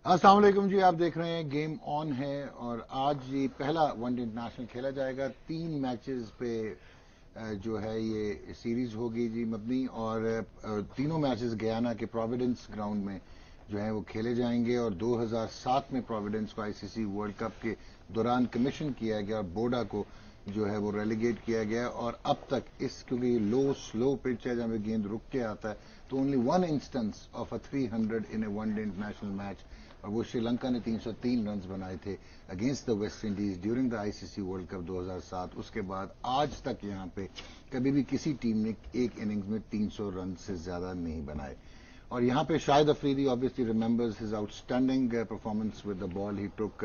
السلام علیکم جی، آپ دیکھ رہے ہیں گیم آن ہے اور آج یہ پہلا ون ڈے انٹرنیشنل کھیلا جائے گا. 3 میچز پہ جو ہے یہ سیریز ہوگی جی مبنی، اور تینوں میچز گیانا کے پروویڈنس گراؤنڈ میں جو ہے وہ کھیلے جائیں گے. اور 2007 میں پروویڈنس کو ICC ورلڈ کپ کے دوران کمیشن کیا گیا اور بوڈا کو جو ہے وہ ریلیگیٹ کیا گیا. اور اب تک کیونکہ یہ سلو پچ ہے جہاں پہ گیند رک کے آتا ہے، تو only one instance of a 300 in a one day international match, اور وہ شری لنکا نے 303 رنز بنائے تھے against the West Indies during the ICC world cup 2007. اس کے بعد آج تک یہاں پہ کبھی بھی کسی ٹیم نے ایک اننگز میں 300 رن سے زیادہ نہیں بنائے. اور یہاں پہ شاہد Afridi obviously remembers his outstanding performance with the ball. He took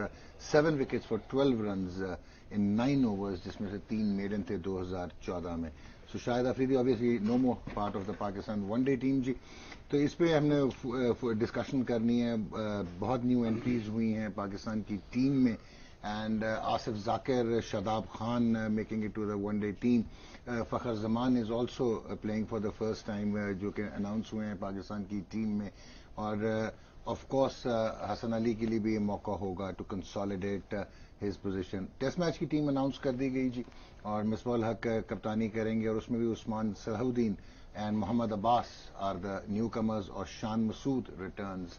7 wickets for 12 runs in 9 overs، جس میں سے 3 میڈن تھے 2014 میں. سو شاہد Afridi obviously no more part of the Pakistan one day team جی. تو اس پہ ہم نے ڈسکشن کرنی ہے. بہت نیو انٹریز ہوئی ہیں پاکستان کی ٹیم میں، and Asif Zakir, Shadab Khan making it to the one day team. Fakhar Zaman is also playing for the first time, جو کہ اناؤنس ہوئے ہیں پاکستان کی ٹیم میں. اور آف کورس حسن علی کے لیے بھی یہ موقع ہوگا to consolidate his position. Test match کی ٹیم اناؤنس کر دی گئی جی، اور مصباح الحق کپتانی کریں گے، اور اس میں بھی Usman Salahuddin and Mohammad Abbas are the newcomers, اور شان مسعود ریٹرنز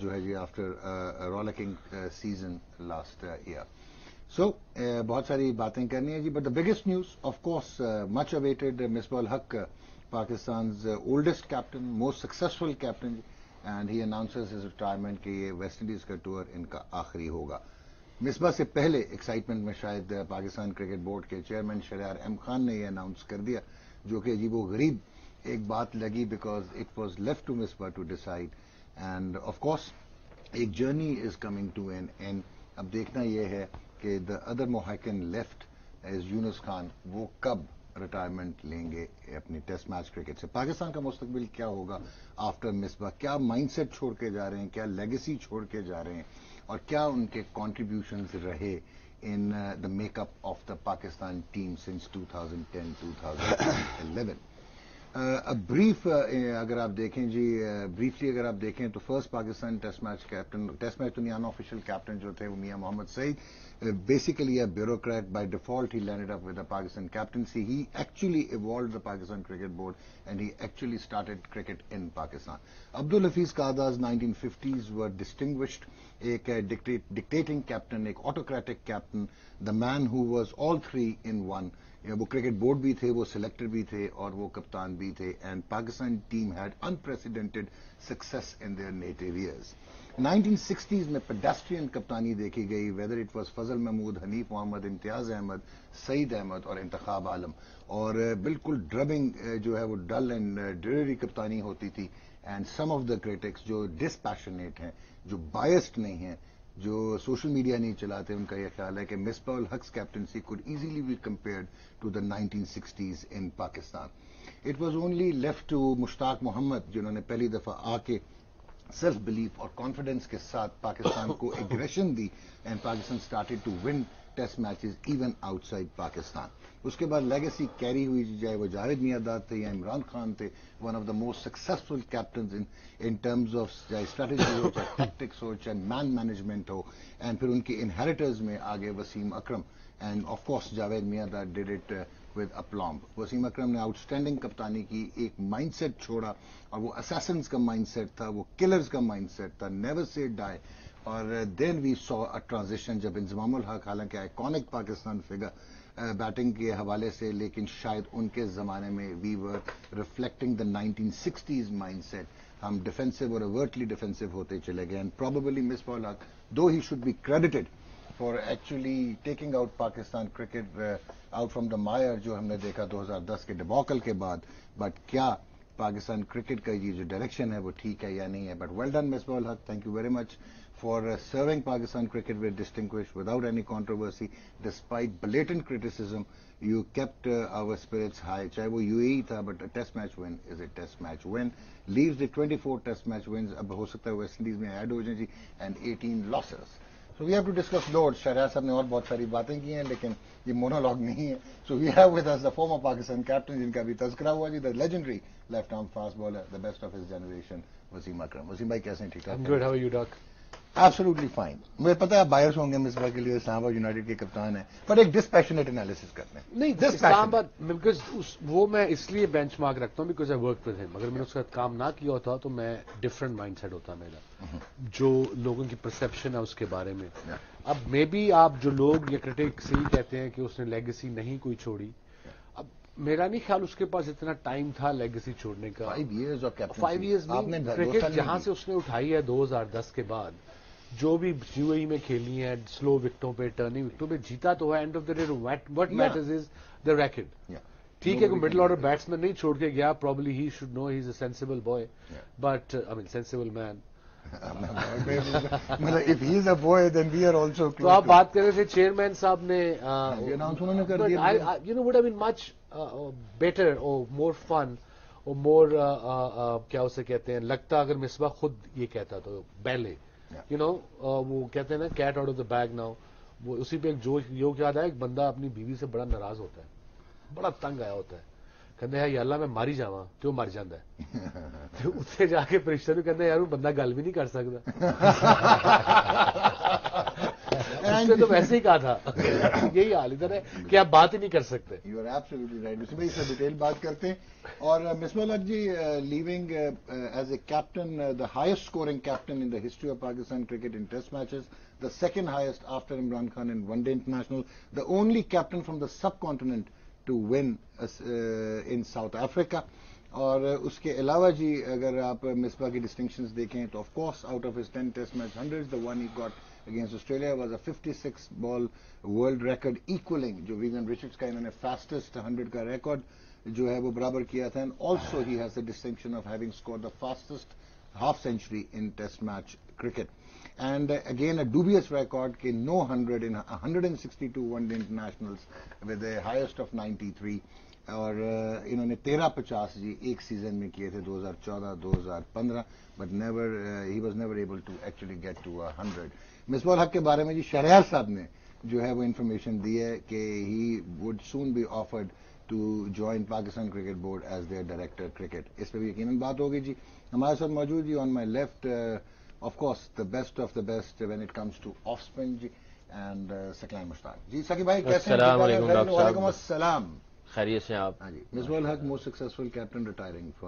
جو ہے جی after rollicking season last year. So بہت ساری باتیں کرنی ہیں جی، but the biggest news of course much awaited, Misbah ul-Haq Pakistan's oldest captain, most successful captain, and he announces his retirement کہ یہ ویسٹ انڈیز کا ٹور ان کا آخری ہوگا. مصباح سے پہلے ایکسائٹمنٹ میں شاید پاکستان کرکٹ بورڈ کے چیئرمین شہریار ایم خان نے یہ اناؤنس کر دیا، جو کہ عجیب و غریب ایک بات لگی، because it was left to Misbah to decide. And of course ایک journey is coming to an end. اب دیکھنا یہ ہے کہ the other Mohican left is Younis Khan, وہ کب ریٹائرمنٹ لیں گے اپنی ٹیسٹ میچ کرکٹ سے. پاکستان کا مستقبل کیا ہوگا آفٹر مصباح؟ کیا مائنڈ سیٹ چھوڑ کے جا رہے ہیں، کیا لیگیسی چھوڑ کے جا رہے ہیں، اور کیا ان کے کنٹریبیوشنز رہے in the make up of the Pakistan team since 2010-2011. Brief اگر آپ دیکھیں جی، بریفلی اگر آپ دیکھیں تو first Pakistan test match captain, test match دنیا ان آفیشیل کیپٹن جو تھے وہ Mian Mohammad Saeed. Basically a bureaucrat. By default he landed up with the Pakistan captaincy. He actually evolved the Pakistan cricket board and he actually started cricket in Pakistan. Abdul Hafiz Qadaz 1950s were distinguished. ایک dictating captain, ایک autocratic captain, the man who was all three in one. وہ cricket board بھی تھے، وہ selector بھی تھے، اور وہ کپتان بھی تھے. And Pakistan team had unprecedented success in their native years. 1960s میں پیڈیسٹرین کپتانی دیکھی گئی، ویدر اٹ واز فضل محمود، حنیف محمد، امتیاز احمد، سعید احمد اور انتخاب عالم. اور بالکل ڈربنگ جو ہے وہ ڈل اینڈ ڈریری کپتانی ہوتی تھی. And some of the critics جو ڈسپیشنیٹ ہیں، جو بائسڈ نہیں ہیں، جو سوشل میڈیا نہیں چلاتے، ان کا یہ خیال ہے کہ Misbah الحق's captaincy could easily be compared to the 1960s in Pakistan. It was only left to مشتاق محمد، جنہوں نے پہلی دفعہ آ کے سیلف بلیف اور کانفیڈنس کے ساتھ پاکستان کو ایگریشن دی، and Pakistan started to win test matches even outside Pakistan. اس کے بعد لیگیسی کیری ہوئی، چاہے وہ جاوید میاں تھے یا عمران خان تھے، one of the most successful captains in terms of چاہے اسٹریٹجی ہو، چاہے ٹیکٹکس ہو، چاہے مین مینجمنٹ ہو. اینڈ پھر ان کے انہیریٹرز میں آگے وسیم اکرم، اینڈ آف کورس جاوید میاں ڈیڈ اٹ ود اپلامب. وسیم اکرم نے آؤٹ اسٹینڈنگ کپتانی کی، ایک مائنڈ سیٹ چھوڑا، اور وہ اسیسنز کا مائنڈ سیٹ تھا، وہ کلرز کا مائنڈ سیٹ تھا، نیور سے ڈائی. اور دین وی سو اے ٹرانزیشن جب انضمام الحق، حالانکہ آئیکونک پاکستان فگر بیٹنگ کے حوالے سے، لیکن شاید ان کے زمانے میں we were reflecting the 1960s mind set. ہم ڈیفینسو اور اوورٹلی ڈیفینسو ہوتے چلے گئے. And probably Misbah ul-Haq, though he should be credited for actually taking out Pakistan cricket out from the mire, جو ہم نے دیکھا 2010 کے ڈباکل کے بعد. بٹ کیا پاکستان کرکٹ کا یہ جو ڈائریکشن ہے وہ ٹھیک ہے یا نہیں ہے؟ But well done Misbah ul-Haq, thank you very much for serving Pakistan cricket with distinction without any controversy. Despite blatant criticism you kept our spirits high. چاہے وہ UAE تھا، but test match won is a test match won. Leaves the 24 test match wins. اب ہو سکتا ہے West Indies میں add ہو جائیں جی، and 18 losses. So we have to discuss lot. Shahryar صاحب نے اور بہت ساری باتیں کی ہیں، لیکن یہ مونولوگ نہیں ہے. So we have with us the former Pakistan captain, جن کا بھی تذکرہ ہوا جی، the legendary left arm fast bowler, the best of his generation, Wasim Akram. Wasim بھائی کیسے ہیں؟ ٹھیک ٹھاک؟ Good, how are you doc? Absolutely fine. مجھے پتا ہے آپ بائرس ہوں گے مصباح کے لیے، اسلام آباد یونائٹڈ کے کپتان ہیں، پر ایک ڈسپیشنیٹ انالیسس کرتے ہیں. نہیں اسلام آباد بیکاز وہ میں اس لیے بینچ مارک رکھتا ہوں بیکاز آئی ورک ود ہم. اگر میں نے اس کے ساتھ کام نہ کیا ہوتا تو میں ڈفرنٹ مائنڈ سیٹ ہوتا میرا، جو لوگوں کی پرسپشن ہے اس کے بارے میں. اب مے بی آپ جو لوگ یا کرٹکس یہی کہتے ہیں کہ اس نے لیگیسی نہیں کوئی چھوڑی، اب میرا نہیں خیال اس کے پاس اتنا ٹائم تھا لیگیسی چھوڑنے کا. 5 ایئرز کرکٹ جہاں سے اس نے اٹھائی ہے 2010 کے بعد، جو بھی یو اے ای میں کھیلی ہیں سلو وکٹوں پہ ٹرننگ وکٹوں پہ، جیتا تو ہے. End of the day what matters is the racket. ٹھیک ہے کوئی مڈل آرڈر بیٹسمین نہیں چھوڑ کے گیا، probably he should know he is a sensible boy, but I mean sensible man. تو آپ بات کر رہے تھے چیئرمین صاحب نے، you know would have been much better اور مور فن اور مور کیا اسے کہتے ہیں، لگتا اگر مصباح خود یہ کہتا تو پہلے یو نو وہ کہتے ہیں نا cat out of the bag now. وہ اسی پہ ایک جوک یاد ہے، ایک بندہ اپنی بیوی سے بڑا ناراض ہوتا ہے، بڑا تنگ آیا ہوتا ہے، کہتے ہیں یا اللہ میں ماری جاواں تو مر جاتا ہے. اتنے جا کے فرشتہ بھی کہتے ہیں یار وہ بندہ گل بھی نہیں کر سکتا. اس نے تو ویسے ہی کہا تھا یہی حال ادھر ہے کہ آپ بات ہی نہیں کر سکتے. You are absolutely right. اس میں اس میں ڈیٹیل بات کرتے ہیں. اور Misbah ul-Haq ji leaving as a captain, the highest scoring captain in the history of Pakistan cricket in test matches, the second highest after Imran Khan in one day international, the only captain from the subcontinent to win in South Africa. اور اس کے علاوہ جی اگر آپ مصباح کی distinctions دیکھیں تو of course out of his 10 test match 100s, the one he got against Australia was a 56 ball world record equaling جو Vivienne Richards کا انہوں نے فاسٹسٹ 100 کا ریکارڈ جو ہے وہ برابر کیا تھا. And also he has the distinction of having scored the fastest half century in test match cricket. And again a dubious record کہ no 100 in 162 one day internationals with the highest of 93. اور انہوں نے 13-50 جی ایک season میں کیے تھے 2014-2015 but never he was never able to actually get to 100. Misbah ul-Haq کے بارے میں جی شہریار صاحب نے جو ہے وہ انفارمیشن دی ہے کہ he would soon be offered to join Pakistan cricket board as their director cricket. اس پہ بھی یقیناً بات ہوگی جی. ہمارے ساتھ موجود جی on my left of course the best of the best when it comes to off spin جی اینڈ سکلین مشتاق جی. سکی بھائی کیسے ہیں؟ السلام علیکم ڈاکٹر صاحب. وعلیکم السلام. خیریت سے آپ؟ ہاں جی. Misbah ul-Haq most successful captain retiring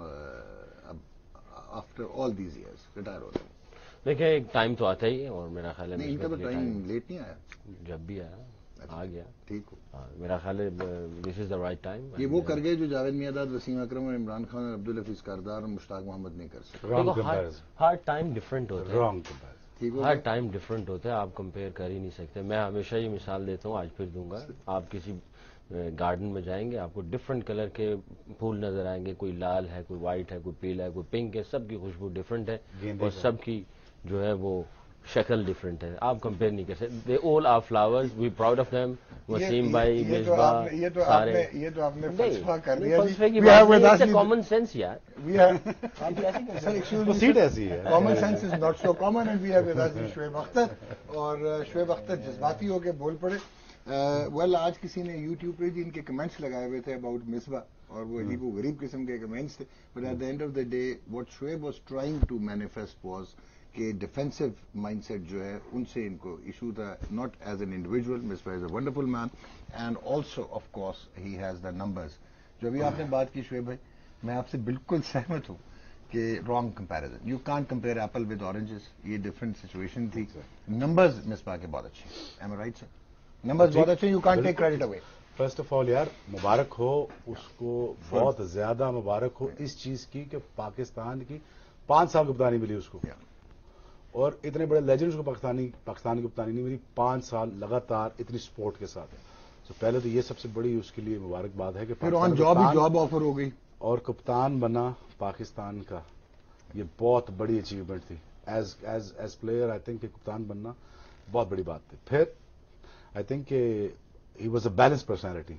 after all these years retire ہو رہے ہیں. دیکھیں ایک ٹائم تو آتا ہی ہے اور میرا خیال ہے ان کا تو ٹائم لیٹ نہیں آیا، جب بھی آیا آ گیا. ٹھیک ہو میرا خیال ہے دس از دا رائٹ ٹائم. یہ وہ کر گئے جو جاوید میاں، وسیم اکرم اور عمران خان اور عبدالحفیظ کردار اور مشتاق محمد نہیں کر سکتے. ہر ٹائم ڈفرینٹ ہوتا ہے، ٹھیک ہر ٹائم ڈفرینٹ ہوتا ہے، آپ کمپیئر کر ہی نہیں سکتے. میں ہمیشہ یہ مثال دیتا ہوں، آج پھر دوں گا. آپ کسی گارڈن میں جائیں گے آپ کو ڈفرینٹ کلر کے پھول نظر آئیں گے، کوئی لال ہے، کوئی وائٹ ہے، کوئی پیلا ہے، کوئی پنک ہے. سب کی خوشبو ڈفرینٹ ہے اور سب کی جو ہے وہ شکل ڈفرینٹ ہے. آپ کمپیئر نہیں کر سکتے. They all are flowers, we proud of them. Wasim بھائی، مصباح، سارے. یہ تو آپ نے فلسفہ کر دیا. فلسفے کی بات نہیں ہے، کامن سینس یار. سیٹ ایسی ہے. Common sense is not so common and we have with us Shoaib Akhtar. اور شعیب اختر جذباتی ہو کے بول پڑے. ویل آج کسی نے یوٹیوب پہ جی ان کے کمنٹس لگائے ہوئے تھے اباؤٹ مصباح اور وہ عجیب و غریب قسم کے کمنٹس تھے. But at the end of the day what Shoaib was trying to manifest was کہ ڈیفینسو مائنڈ سیٹ جو ہے ان سے ان کو ایشو تھا. Not as an individual, Misbah is a wonderful man and also of course he has the numbers. جو ابھی آپ نے بات کی شعیب بھائی، میں آپ سے بالکل سہمت ہوں کہ wrong comparison. You can't compare apple with oranges. یہ ڈفرینٹ سچویشن تھی. نمبرز مصباح کے بہت اچھے ہیں. ایم آئی رائٹ سر؟ نمبرز بہت اچھے. You can't take credit away. First of all یار مبارک ہو اس کو، بہت زیادہ مبارک ہو اس چیز کی کہ پاکستان کی 5 سال کپتانی ملی اس کو، اور اتنے بڑے لیجنڈز کو پاکستانی کپتانی نہیں ملی 5 سال لگاتار اتنی سپورٹ کے ساتھ. تو پہلے تو یہ سب سے بڑی اس کے لیے مبارکباد ہے کہ جاب آفر ہو گئی اور کپتان بنا پاکستان کا. یہ بہت بڑی اچیومنٹ تھی ایز پلیئر. آئی تھنک کہ کپتان بننا بہت بڑی بات تھی. پھر آئی تھنک کہ he was a balanced personality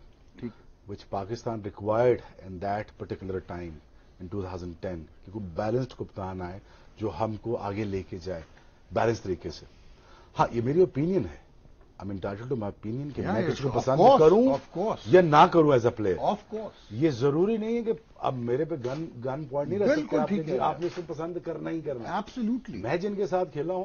which Pakistan required in that particular time in 2010 کہ کوئی بیلنسڈ کپتان آئے جو ہم کو آگے لے کے جائے بیلنس طریقے سے. ہاں یہ میری اوپینین ہے. I'm entitled to my opinion کہ میں کسی کو پسند کروں یا نہ کروں ایز اے پلیئر. یہ ضروری نہیں ہے کہ اب میرے پہ گن پوائنٹ نہیں رہ سکتے آپ نے اس کو پسند کرنا ہی کرنا. ایبسولوٹلی. میں جن کے ساتھ کھیلا ہوں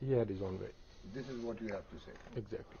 He had his own way. This is what you have to say. Exactly.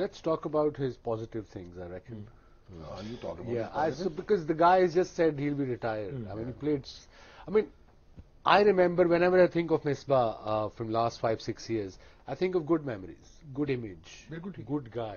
Let's talk about his positive things, I reckon. You talk about because the guy has just said he'll be retired. I mean, he played. I mean, I remember whenever I think of Misbah from last 5-6 years, I think of good memories, good image, good guy.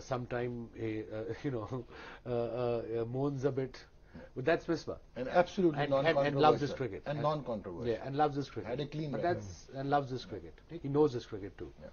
sometime moans a bit. But that's Misbah. And absolutely non-controversial. And loves his cricket. And non-controversial. Yeah, and loves his cricket. Had a clean but record. And loves his cricket. He knows his cricket too. Yeah.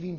clean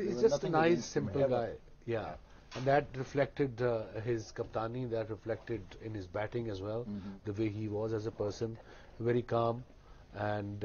He's just a nice, simple guy. Yeah. And that reflected his kaptani, that reflected in his batting as well, the way he was as a person, very calm, and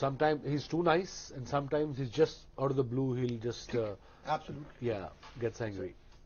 Sometimes he's too nice, and sometimes he's just out of the blue. He'll just absolutely gets angry.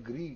agree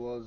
was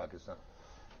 Pakistan?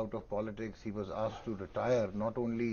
out of politics he was asked to retire, not only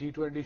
T20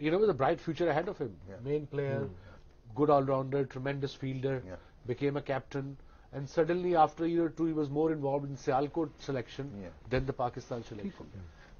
with a bright future ahead of him. Main player, good all-rounder, tremendous fielder, became a captain, and suddenly after a year or two he was more involved in Sialkot selection than the Pakistan selection.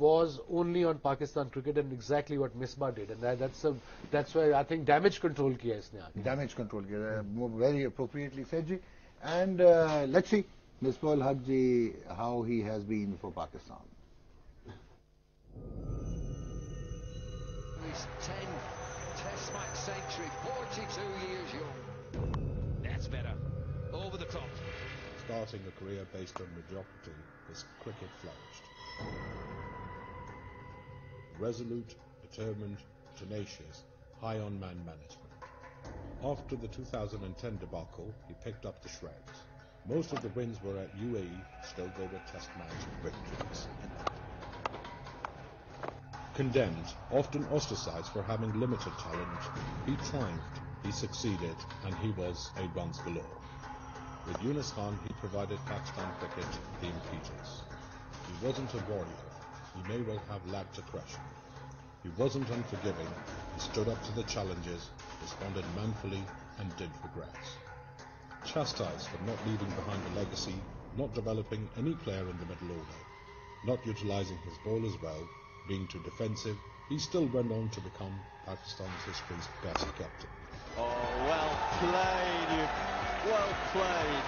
was only on Pakistan cricket, and exactly what Misbah did, and that's why I think damage control kiya isne aage. Damage control kiya, very appropriately said ji. And let's see Misbah-ul Haq ji, how he has been for Pakistan. His 10th Test match century, 42 years young. That's better. Over the top. Starting a career based on mediocrity, his cricket flourished. Resolute, determined, tenacious, high on man management. After the 2010 debacle, he picked up the shreds. Most of the wins were at UAE, still they were test match victories. Condemned, often ostracized for having limited talent, he triumphed, he succeeded, and he was a runs galore. With Yunus Khan, he provided Pakistan cricket the impetus. He wasn't a warrior. He may well have lacked aggression. He wasn't unforgiving. He stood up to the challenges, responded manfully, and did progress. Chastised for not leaving behind a legacy, not developing any player in the middle order, not utilizing his ball as well, being too defensive, he still went on to become Pakistan's history's best captain. Oh, well played, well played.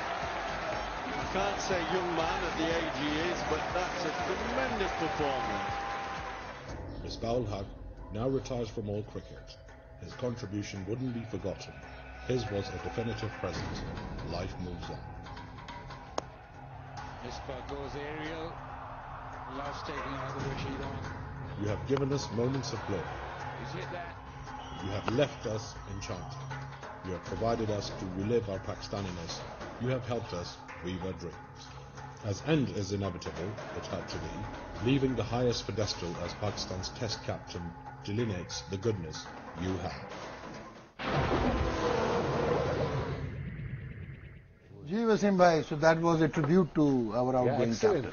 I can't say young man at the age he is, but that's a tremendous performance. Misbah-ul Haq now retires from all cricket. His contribution wouldn't be forgotten. His was a definitive present. Life moves on. Misbah goes aerial. Loves taking out the Rashid on. You have given us moments of glory. He's hit that. You have left us enchanted. You have provided us to relive our Pakistaniness. You have helped us weave our dreams. As end is inevitable, it had to be, leaving the highest pedestal as Pakistan's test captain delineates the goodness you have. Ji Wasim bhai, so that was a tribute to our outgoing captain.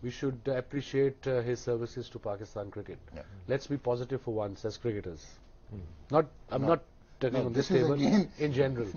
We should appreciate his services to Pakistan cricket. Let's be positive for once as cricketers. I'm not talking on this table in general.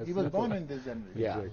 He was born in this generation.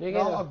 now a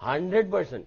100%,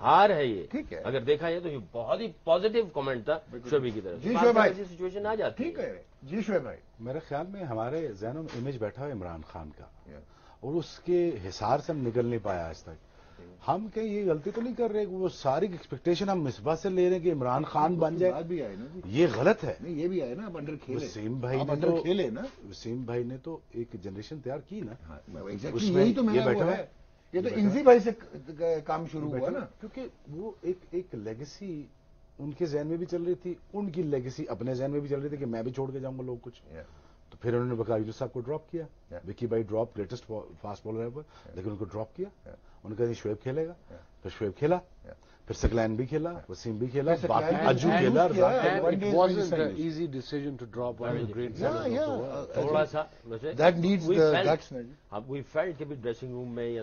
ہار ہے یہ. ٹھیک ہے. اگر دیکھا جائے تو یہ بہت ہی پازیٹیو کمنٹ تھا شعیب کی طرف. جی شعیب بھائی, ایسی سچویشن آ جاتی ٹھیک ہے. جی شعیب بھائی, میرے خیال میں ہمارے ذہنوں میں امیج بیٹھا ہے عمران خان کا, اور اس کے حصار سے ہم نکل نہیں پایا آج تک. ہم کہیں یہ غلطی تو نہیں کر رہے کہ وہ ساری ایکسپیکٹیشن ہم مصباح سے لے رہے ہیں کہ عمران خان بن جائے. بھی آئے نا, یہ غلط ہے. نہیں یہ بھی آئے نا, اب انڈر کھیلے. وسیم بھائی نے انڈر کھیلے نا, وسیم بھائی نے تو ایک جنریشن تیار کی نا. یہی تو میں بیٹھا ہے. یہ تو انزی بھائی سے کام شروع ہوا نا, کیونکہ وہ ایک لیگیسی ان کے ذہن میں بھی چل رہی تھی, ان کی لیگیسی اپنے ذہن میں بھی چل رہی تھی کہ میں بھی چھوڑ کے جاؤں گا لوگ کچھ. تو پھر انہوں نے بکار یوسف صاحب کو ڈراپ کیا. وکی بھائی ڈراپ, لیٹسٹ فاسٹ بالر ہے, لیکن ان کو ڈراپ کیا. ان کا شعیب کھیلے گا, پھر شعیب کھیلا, پھر سکلین بھی کھیلا, وسیم بھی کھیلا, باقی اجو کھیلا. It wasn't an easy decision to drop one of the great bowlers of the world. تھوڑا سا that needs the guts. We felt کہ بھی ڈریسنگ روم میں یا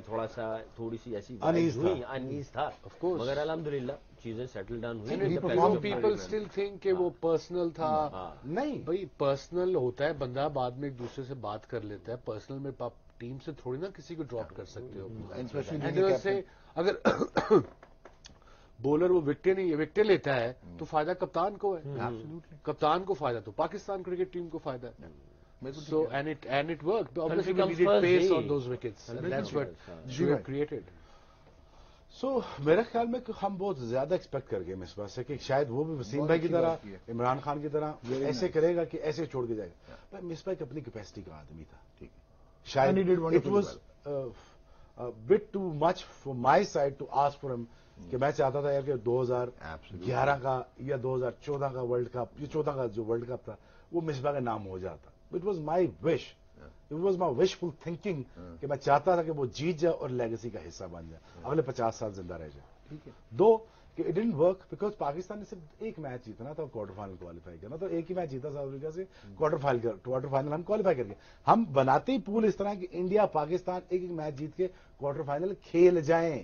تھوڑی سی ایسی انیز تھا, مگر الحمدللہ چیزیں سیٹل ڈاؤن ہوئی. Some people still think کہ وہ پرسنل تھا. نہیں بھائی, پرسنل ہوتا ہے, بندہ بعد میں ایک دوسرے سے بات کر لیتا ہے. پرسنل میں آپ ٹیم سے تھوڑی نا کسی کو ڈراپ کر سکتے ہو. اگر بولر وہ وکٹیں لیتا ہے تو فائدہ کپتان کو ہے. کپتان کو فائدہ تو پاکستان کرکٹ ٹیم کو فائدہ ہے. So and it worked. Obviously we needed pace on those wickets. And that's what Shoaib created. سو میرے خیال میں ہم بہت زیادہ ایکسپیکٹ کر گئے مصباح سے کہ شاید وہ بھی وسیم بھائی کی طرح, عمران خان کی طرح ایسے کرے گا کہ ایسے چھوڑ کے جائے گا. پر مصباح ایک اپنی کیپیسٹی کا آدمی تھا. شاید it was but too much for my side to ask for him, کہ میں چاہتا تھا یار کہ 2011 کا یا 2014 کا ورلڈ کپ, یہ 14 کا جو ورلڈ کپ تھا وہ مصباح کا نام ہو جاتا. It was my wish, it was my wishful thinking کہ میں چاہتا تھا کہ وہ جیت جائے اور لیگیسی کا حصہ بن جائے, اگلے 50 سال زندہ رہ جائے. ٹھیک ہے. دو کہ it didn't work because Pakistan نے صرف ایک میچ جیتنا تھا, کوارٹر فائنل کوالیفائی کرنا, تو ایک ہی میچ جیتا ساؤتھ افریقہ سے, کوارٹر فائنل ہم کوالیفائی کر گئے. ہم بناتے ہی پول اس طرح کہ انڈیا پاکستان ایک ایک میچ جیت کے کوارٹر فائنل کھیل جائیں.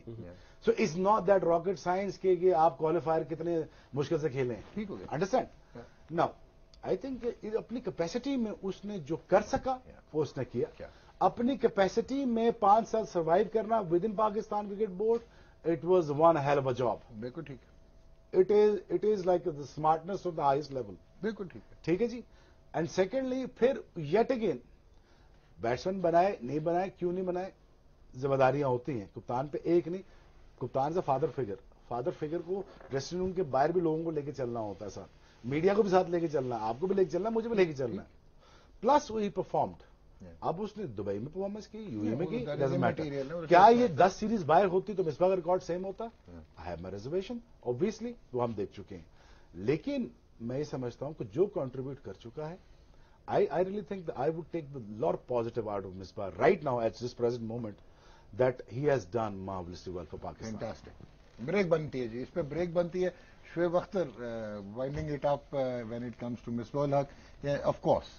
So it's not that rocket science کہ آپ کوالیفائر کتنے مشکل سے کھیلیں. ٹھیک ہو گیا, انڈرسٹینڈ ناؤ. آئی تھنک اپنی کیپیسٹی میں اس نے جو کر سکا وہ اس نے کیا. اپنی کیپیسٹی میں 5 سال سروائیو کرنا within Pakistan cricket board, it was one hell of a job. بالکل ٹھیک ہے. It is like the smartness of the highest level. بالکل ٹھیک ہے. ٹھیک ہے جی. اینڈ سیکنڈلی پھر یٹ اگین بیٹسمین بنائے نہیں بنائے, کیوں نہیں بنائے, ذمہ داریاں ہوتی ہیں کپتان پہ. ایک نہیں, کپتان سے فادر فگر کو ڈریسنگ روم کے باہر بھی لوگوں کو لے کے چلنا ہوتا ہے, ساتھ میڈیا کو بھی ساتھ لے کے چلنا ہے, آپ کو بھی لے کے چلنا ہے, مجھے بھی لے کے چلنا ہے. پلس وہی پرفارمڈ. اب اس نے دبئی میں پرفارمنس کی, یو اے میں کی, ڈزنٹ میٹر. کیا یہ 10 سیریز باہر ہوتی تو مصباح کا ریکارڈ سیم ہوتا؟ I have my reservation obviously, وہ ہم دیکھ چکے ہیں. لیکن میں یہ سمجھتا ہوں کہ جو کنٹریبیوٹ کر چکا ہے, I really think that I would take the lot positive out of Misbah right now at this present moment that he has done marvelously well for Pakistan. Fantastic. Break بنتی ہے جی, اس پہ بریک بنتی ہے. Shoaib Akhtar, winding it up when it comes to Misbah ul Haq, of course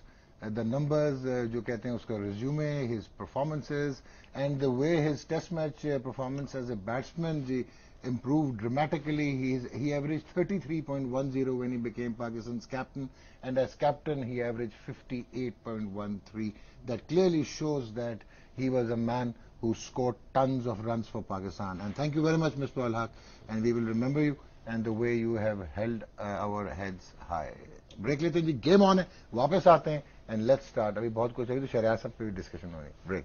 the numbers جو کہتے ہیں اس کا resume, his performances and the way his test match performance as a batsman G improved dramatically. He averaged 33.10 when he became Pakistan's captain, and as captain he averaged 58.13. That clearly shows that he was a man who scored tons of runs for Pakistan. And thank you very much, Misbah ul Haq, and we will remember you and the way you have held our heads high. Break لیتے ہیں جی, game آن ہے, واپس آتے ہیں and let's start. ابھی بہت کچھ ہے تو شریعت صاحب پہ بھی ڈسکشن ہو رہی ہے. بریک.